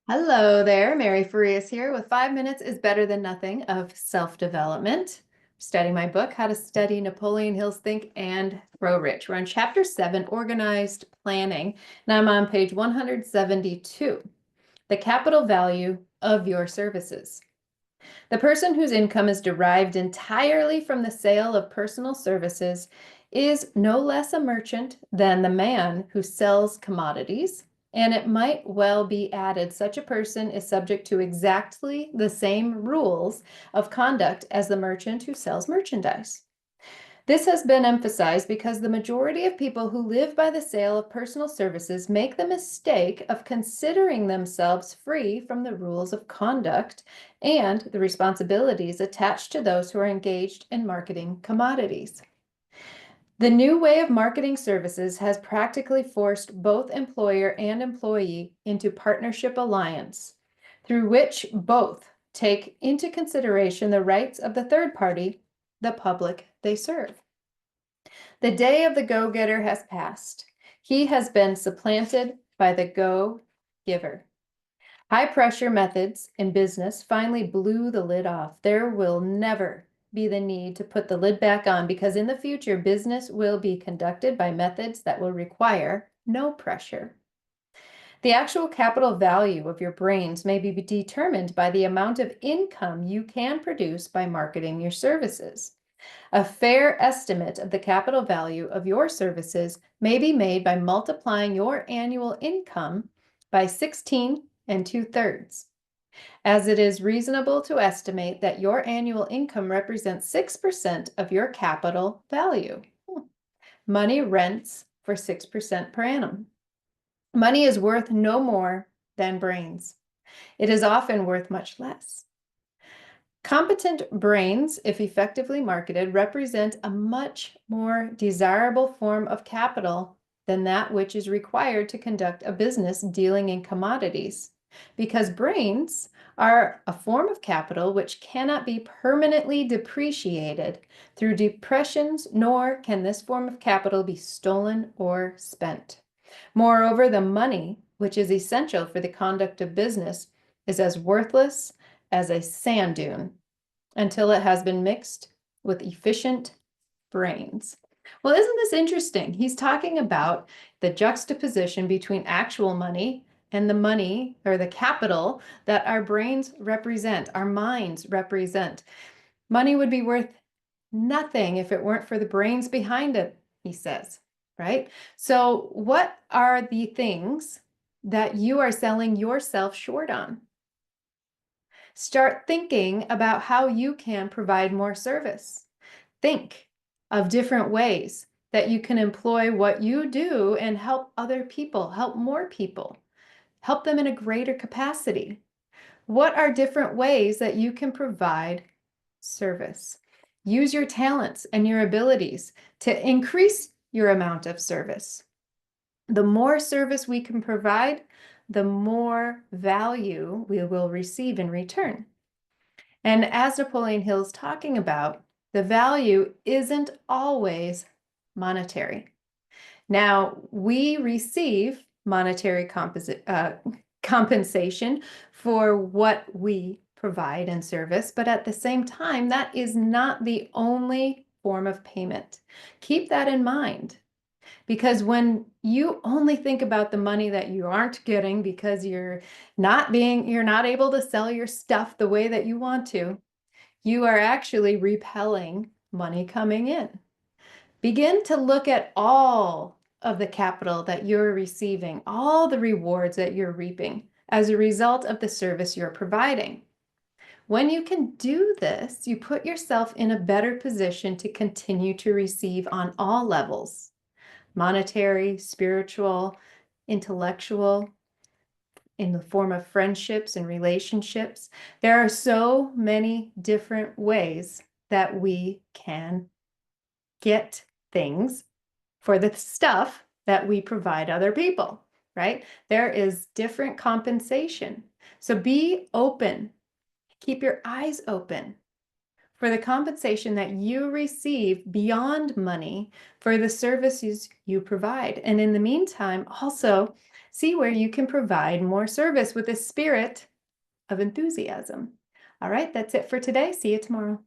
Hello there, Mary Farias here with 5 minutes is better than nothing of self-development. Studying my book, How to Study Napoleon Hill's Think and Grow Rich. We're on chapter 7, Organized Planning, and I'm on page 172, the capital value of your services. The person whose income is derived entirely from the sale of personal services is no less a merchant than the man who sells commodities. And it might well be added, such a person is subject to exactly the same rules of conduct as the merchant who sells merchandise. This has been emphasized because the majority of people who live by the sale of personal services make the mistake of considering themselves free from the rules of conduct and the responsibilities attached to those who are engaged in marketing commodities. The new way of marketing services has practically forced both employer and employee into partnership alliance, through which both take into consideration the rights of the third party, the public they serve. The day of the go-getter has passed. He has been supplanted by the go-giver. High-pressure methods in business finally blew the lid off. There will never be the need to put the lid back on because in the future, business will be conducted by methods that will require no pressure. The actual capital value of your brains may be determined by the amount of income you can produce by marketing your services. A fair estimate of the capital value of your services may be made by multiplying your annual income by 16 and 2/3, as it is reasonable to estimate that your annual income represents 6% of your capital value. Money rents for 6% per annum. Money is worth no more than brains. It is often worth much less. Competent brains, if effectively marketed, represent a much more desirable form of capital than that which is required to conduct a business dealing in commodities, because brains are a form of capital which cannot be permanently depreciated through depressions, nor can this form of capital be stolen or spent. Moreover, the money, which is essential for the conduct of business, is as worthless as a sand dune until it has been mixed with efficient brains. Well, isn't this interesting? He's talking about the juxtaposition between actual money and the money or the capital that our brains represent, our minds represent. Money would be worth nothing if it weren't for the brains behind it, he says, right? So what are the things that you are selling yourself short on? Start thinking about how you can provide more service. Think of different ways that you can employ what you do and help other people, help more people, help them in a greater capacity. What are different ways that you can provide service? Use your talents and your abilities to increase your amount of service. The more service we can provide, the more value we will receive in return. And as Napoleon Hill's talking about, the value isn't always monetary. Now, we receive monetary compensation for what we provide and service, but at the same time, that is not the only form of payment. Keep that in mind. Because when you only think about the money that you aren't getting because you're not able to sell your stuff the way that you want to, you are actually repelling money coming in. Begin to look at all of the capital that you're receiving, all the rewards that you're reaping as a result of the service you're providing. When you can do this, you put yourself in a better position to continue to receive on all levels: monetary, spiritual, intellectual, in the form of friendships and relationships. There are so many different ways that we can get things for the stuff that we provide other people, right? There is different compensation. So be open, keep your eyes open for the compensation that you receive beyond money for the services you provide. And in the meantime, also See where you can provide more service with a spirit of enthusiasm. All right, that's it for today. See you tomorrow.